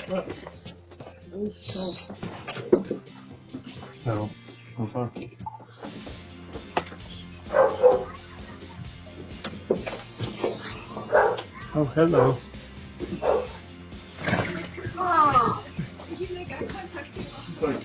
No, so far. Oh, hello. Oh, did you make eye contact too? Sorry.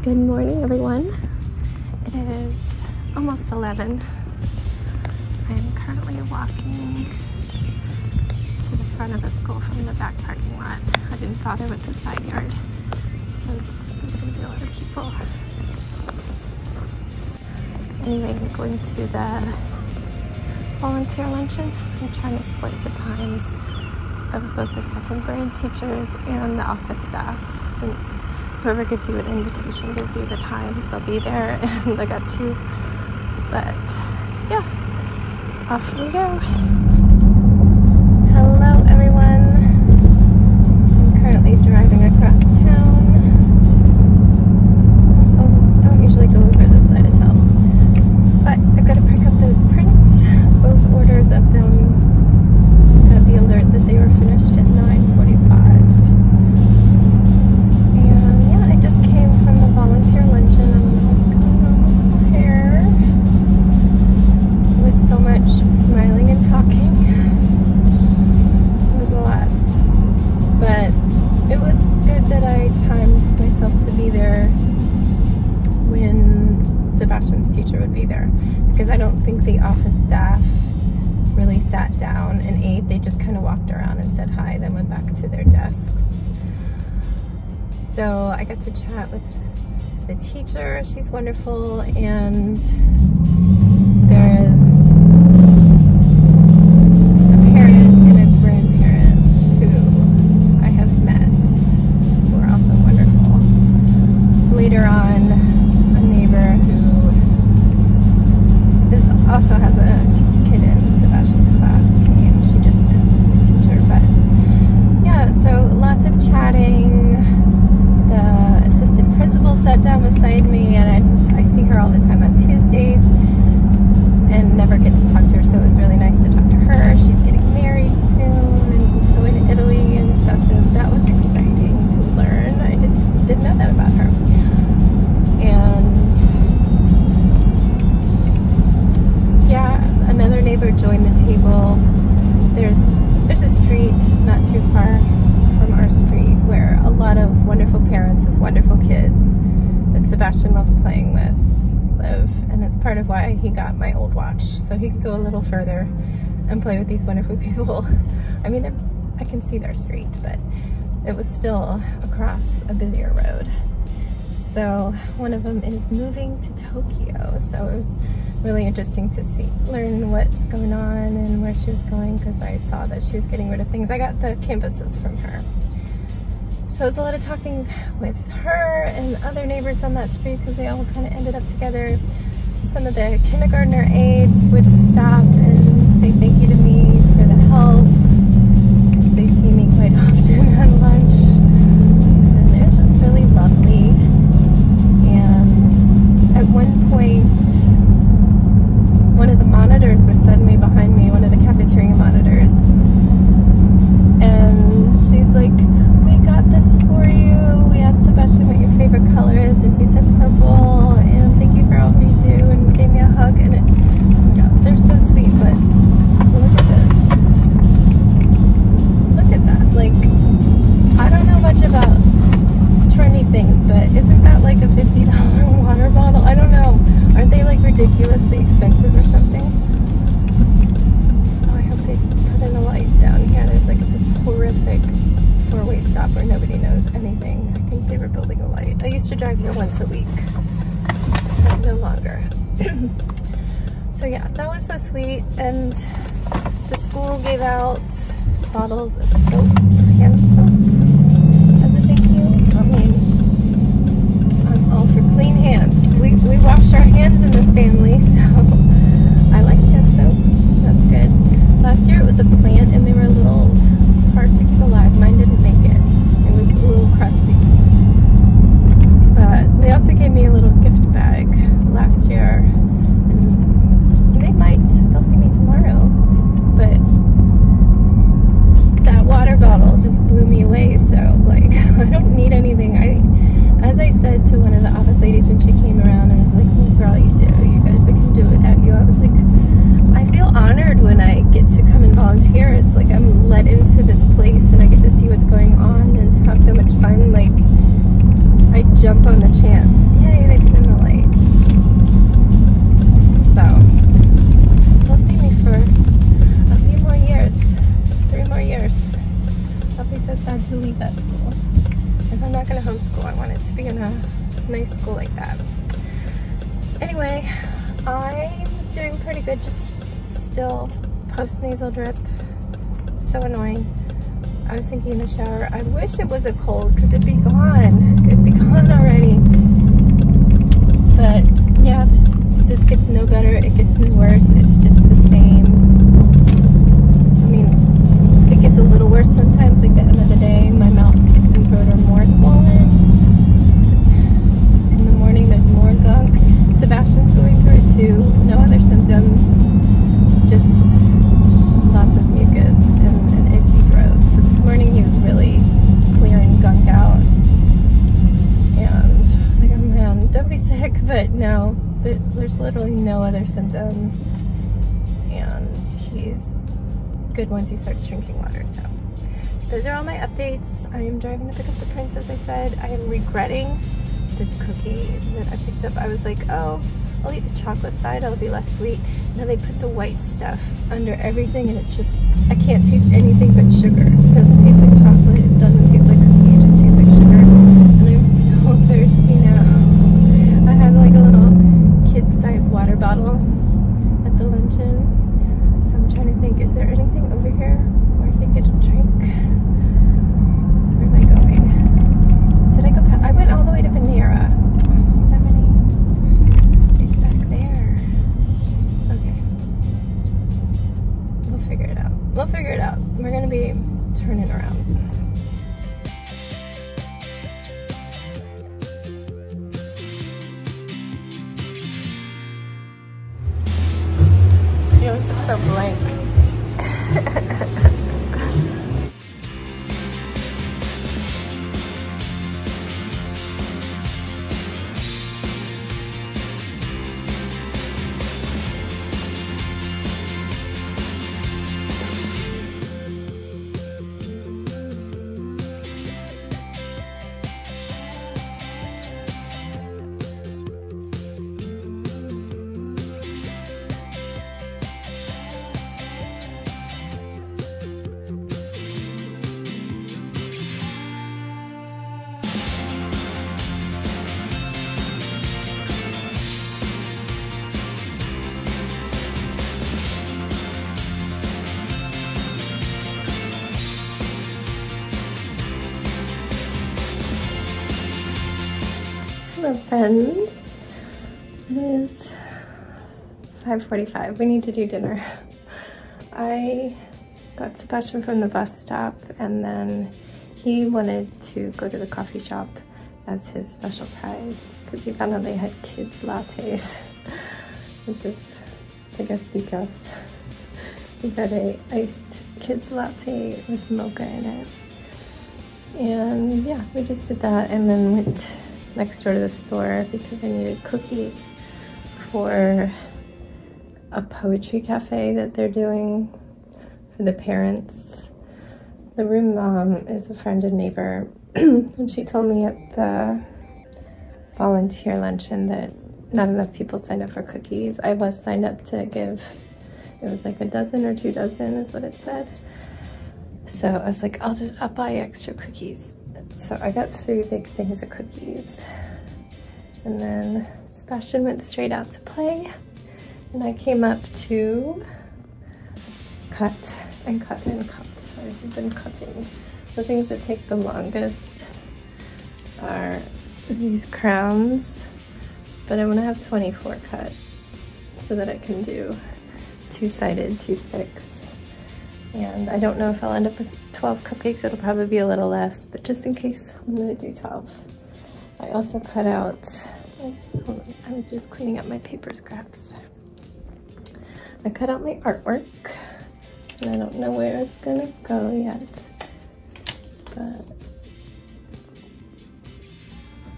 Good morning, everyone. It is almost 11. I am currently walking to the front of the school from the back parking lot. I didn't bother with the side yard, so there's going to be a lot of people. Anyway, I'm going to the volunteer luncheon. I'm trying to split the times of both the second grade teachers and the office staff, since whoever gives you an invitation gives you the times they'll be there, and I got two. But yeah, off we go. Hello, everyone. I'm currently driving across town. Oh, don't usually go over this side of town. But I've got to pick up those prints. Both orders of them got the alert that they were finished at 9:45. Volunteer luncheon. I don't know what's going on with my hair. It was so much smiling and talking. It was a lot. But it was good that I timed myself to be there when Sebastian's teacher would be there, because I don't think the office staff really sat down and ate. They just kind of walked around and said hi, then went back to their desks. So I got to chat with the teacher. She's wonderful, and there is a parent and a grandparent who I have met who are also wonderful. Later on, a neighbor who also has a kid in Sebastian's class came. She just missed the teacher, but yeah, so lots of chatting. The assistant principal sat down beside me, and I see her all the time on Tuesdays and never get to talk to her, so it was really nice to talk to her. She's getting married soon and going to Italy and stuff, so that was exciting to learn. I didn't know that about her. And yeah, another neighbor joined the table. There's a street not too far from our street where a lot of wonderful parents with wonderful kids that Sebastian loves playing with live, and it's part of why he got my old watch, so he could go a little further and play with these wonderful people. I mean, I can see their street, but it was still across a busier road. So one of them is moving to Tokyo, so it was really interesting to learn what's going on and where she was going, because I saw that she was getting rid of things. I got the canvases from her. So it was a lot of talking with her and other neighbors on that street, because they all kind of ended up together. Some of the kindergartner aides would stop and say thank you to me for the help, because they see me quite often at lunch. And it was just really lovely. And at one point, one of the monitors was suddenly behind me, one of the cafeteria monitors. And she's like, "We got this for you. We asked Sebastian what your favorite color is, and he said purple, and thank you for all you do," and gave me a hug. And it, oh my God, they're so sweet. But look at this. Look at that. Like, I don't know much about trendy things, but isn't that like a $50 water bottle? I don't know. Aren't they like ridiculous? ridiculously expensive or something. Oh, I hope they put in a light down here. There's like this horrific four-way stop where nobody knows anything. I think they were building a light. I used to drive here once a week, but no longer. So yeah, that was so sweet. And the school gave out bottles of soap, hand soap, as a thank you. I mean, I'm all for clean hands. We wash our hands in this family, so I like hand soap. That's good. Last year it was a plant and they were a little hard to keep alive. Mine didn't make it. It was a little crusty. But they also gave me a little gift bag last year. And they'll see me tomorrow. But that water bottle just blew me away. So, like, I don't need anything. As I said to one of the office ladies when she came around, and was like, "This girl, you do. You guys, we can do it without you." I was like, I feel honored when I get to come and volunteer. It's like I'm let into this place and I get to see what's going on and have so much fun. Like, I jump on the chance. Yay, they put in the light. So, they'll see me for a few more years. 3 more years. I'll be so sad to leave that school. If I'm not going to homeschool, I want it to be in a nice school like that. Anyway, I'm doing pretty good. Just still post-nasal drip. So annoying. I was thinking in the shower, I wish it was a cold because it'd be gone. It'd be gone already. But yeah, this gets no better. It gets no worse. It's just the same. I mean, it gets a little worse sometimes. Like the end of the day, my mouth and throat are more swollen. In the morning, there's more gunk. Sebastian's going through it too. No other symptoms. Just lots of mucus and an itchy throat. So this morning he was really clearing gunk out. And I was like, oh man, don't be sick. But no, there's literally no other symptoms. And he's good once he starts drinking water. So those are all my updates. I am driving to pick up the prince, as I said. I am regretting this cookie that I picked up. I was like, oh, I'll eat the chocolate side, it'll be less sweet. Now they put the white stuff under everything and it's just, I can't taste anything but sugar. It doesn't taste like chocolate, it doesn't taste like cookie, it just tastes like sugar. And I'm so thirsty now. I had like a little kid-sized water bottle at the luncheon. So I'm trying to think, is there anything over here where I can get a drink? Where am I going? Did I go past? I went all the way to Panera. We'll figure it out. We're gonna be turning around. You always look so blank. Hello friends, it is 5:45. We need to do dinner. I got Sebastian from the bus stop and then he wanted to go to the coffee shop as his special prize because he found out they had kids lattes, which is, I guess, decaf. We got a iced kids latte with mocha in it. And yeah, we just did that and then went next door to the store because I needed cookies for a poetry cafe that they're doing for the parents. The room mom is a friend and neighbor and she told me at the volunteer luncheon that not enough people signed up for cookies. I was signed up to give, it was like a dozen or 2 dozen is what it said. So I was like, I'll buy extra cookies. So I got 3 big things of cookies. And then Sebastian went straight out to play. And I came up to cut and cut and cut. So I've been cutting. The things that take the longest are these crowns, but I want to have 24 cut so that I can do 2-sided toothpicks. And I don't know if I'll end up with 12 cupcakes. It'll probably be a little less, but just in case, I'm going to do 12. I also cut out, I was just cleaning up my paper scraps. I cut out my artwork, and I don't know where it's going to go yet, but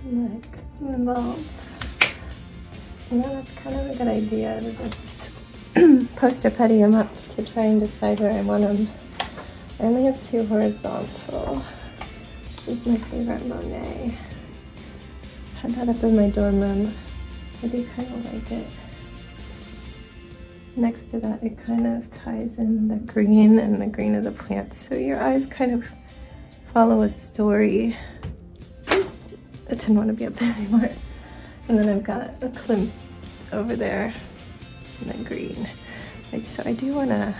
like involved. Yeah, that's kind of a good idea to just poster putty them up to try and decide where I want them. I only have 2 horizontal. This is my favorite Monet. I had that up in my dorm room. I do kind of like it. Next to that, it kind of ties in the green and the green of the plants, so your eyes kind of follow a story. I didn't want to be up there anymore. And then I've got a Klimt over there in the green. So I do want to,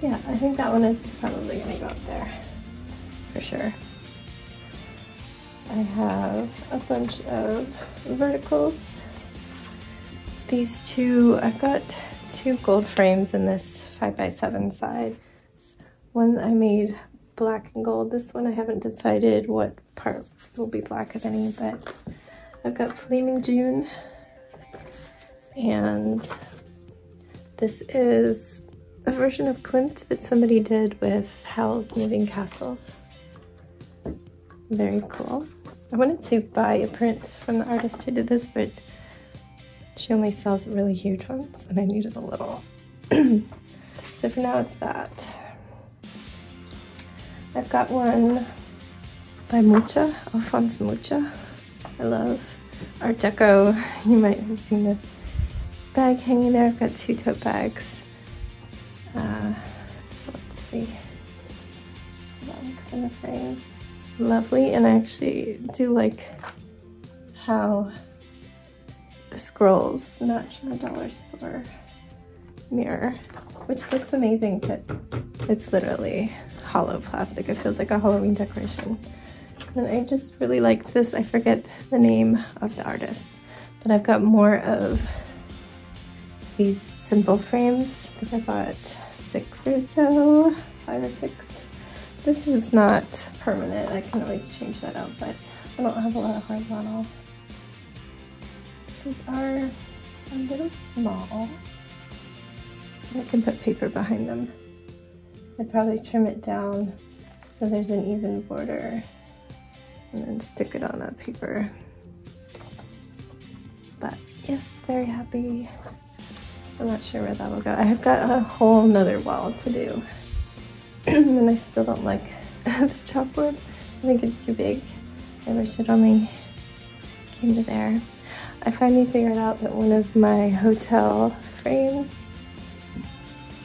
yeah, I think that one is probably going to go up there for sure. I have a bunch of verticals. These 2, I've got 2 gold frames in this 5x7 side. One I made black and gold. This one I haven't decided what part will be black, if any, but I've got Flaming June, and this is a version of Klimt that somebody did with Howl's Moving Castle. Very cool. I wanted to buy a print from the artist who did this, but she only sells really huge ones, and I needed a little. So for now, it's that. I've got one by Mucha, Alphonse Mucha. I love Art Deco. You might have seen this bag hanging there. I've got 2 tote bags. So let's see. That looks in the frame. Lovely, and I actually do like how the scrolls match my dollar store mirror, which looks amazing, but it's literally hollow plastic. It feels like a Halloween decoration. And I just really liked this. I forget the name of the artist, but I've got more of these simple frames. I think I bought 6 or so, 5 or 6. This is not permanent. I can always change that out, but I don't have a lot of horizontal. These are a little small. I can put paper behind them. I'd probably trim it down so there's an even border and then stick it on a paper. But yes, very happy. I'm not sure where that will go. I have got a whole nother wall to do. And I still don't like the chalkboard. I think it's too big. I wish it only came to there. I finally figured out that one of my hotel frames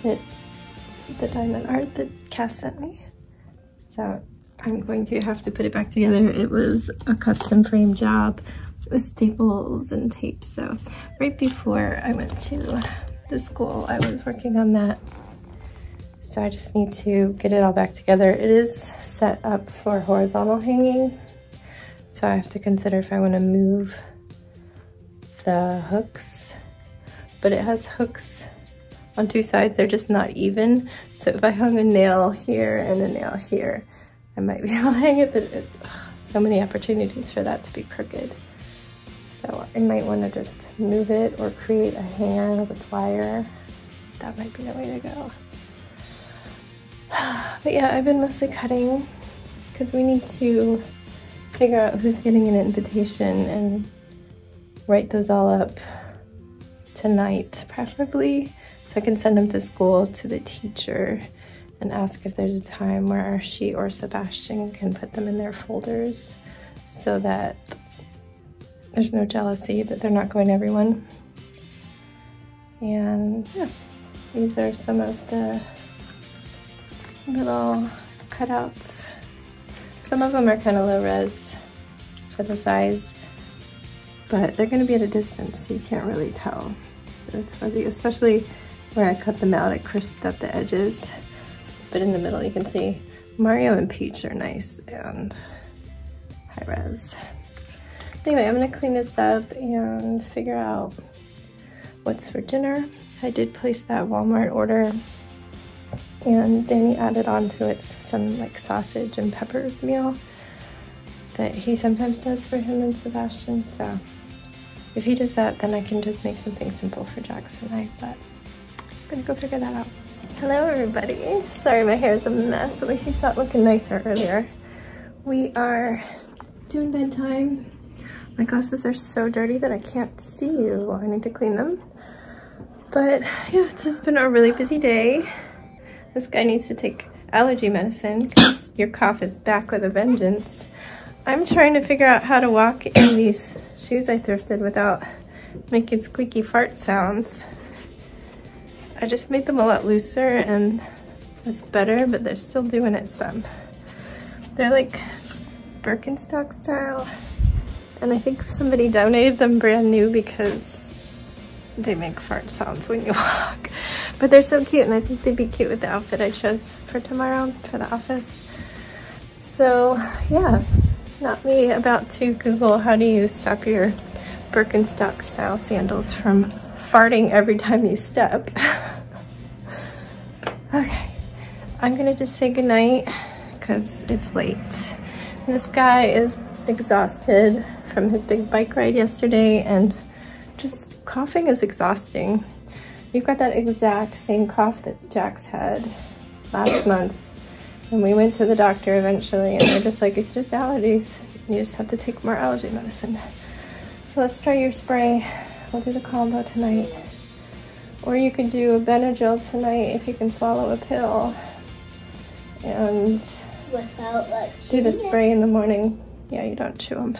fits the diamond art that Cass sent me. So I'm going to have to put it back together. It was a custom frame job with staples and tape. So right before I went to the school, I was working on that. So I just need to get it all back together. It is set up for horizontal hanging. So I have to consider if I want to move the hooks, but it has hooks on 2 sides. They're just not even. So if I hung a nail here and a nail here, I might be able to hang it, but so many opportunities for that to be crooked. So I might want to just move it or create a hanger with wire. That might be the way to go. But yeah, I've been mostly cutting because we need to figure out who's getting an invitation and write those all up tonight, preferably, so I can send them to school to the teacher and ask if there's a time where she or Sebastian can put them in their folders so that there's no jealousy that they're not going to everyone. And yeah, these are some of the little cutouts. Some of them are kind of low res for the size, but they're going to be at a distance, so you can't really tell that it's fuzzy, especially where I cut them out. I crisped up the edges, but in the middle you can see Mario and Peach are nice and high res. Anyway, I'm going to clean this up and figure out what's for dinner. I did place that Walmart order, and Danny added on to it some like sausage and peppers meal that he sometimes does for him and Sebastian. So if he does that, then I can just make something simple for Jax and I, but I'm gonna go figure that out. Hello everybody. Sorry my hair is a mess. At least you saw it looking nicer earlier. We are doing bedtime. My glasses are so dirty that I can't see you. I need to clean them. But yeah, it's just been a really busy day. This guy needs to take allergy medicine because your cough is back with a vengeance. I'm trying to figure out how to walk in these shoes I thrifted without making squeaky fart sounds. I just made them a lot looser and that's better, but they're still doing it some. They're like Birkenstock style, and I think somebody donated them brand new because they make fart sounds when you walk. But they're so cute, and I think they'd be cute with the outfit I chose for tomorrow for the office. So yeah, not me about to Google how do you stop your Birkenstock style sandals from farting every time you step. Okay, I'm gonna just say goodnight because it's late. This guy is exhausted from his big bike ride yesterday, and just coughing is exhausting. You've got that exact same cough that Jax had last month. And we went to the doctor eventually, and they're just like, it's just allergies. You just have to take more allergy medicine. So let's try your spray. We'll do the combo tonight. Or you could do a Benadryl tonight if you can swallow a pill. And without like do the spray in the morning. Yeah, you don't chew them.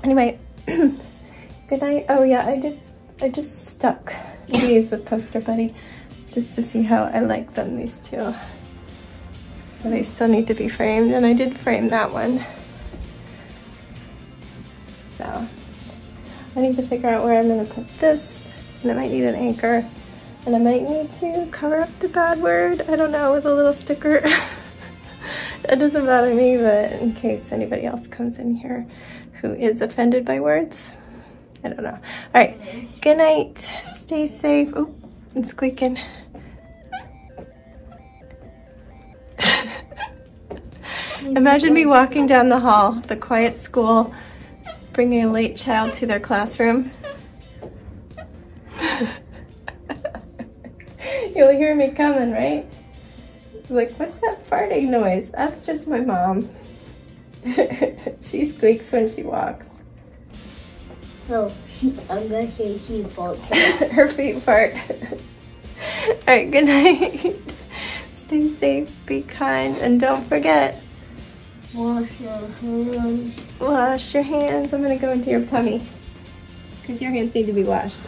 Anyway, good night. Oh yeah, I just stuck these with Poster Buddy just to see how I like them, these two. So they still need to be framed, and I did frame that one. So I need to figure out where I'm gonna put this, and I might need an anchor, and I might need to cover up the bad word, I don't know, with a little sticker. It doesn't bother me, but in case anybody else comes in here who is offended by words, I don't know. All right, good night, stay safe. Oh, it's squeaking. Imagine me walking down the hall, the quiet school, bringing a late child to their classroom. You'll hear me coming, right? Like, what's that farting noise? That's just my mom. She squeaks when she walks. No, I'm gonna say she farts. Her feet fart. All right, good night. Stay safe, be kind, and don't forget, wash your hands. Wash your hands. I'm gonna go into your tummy because your hands need to be washed.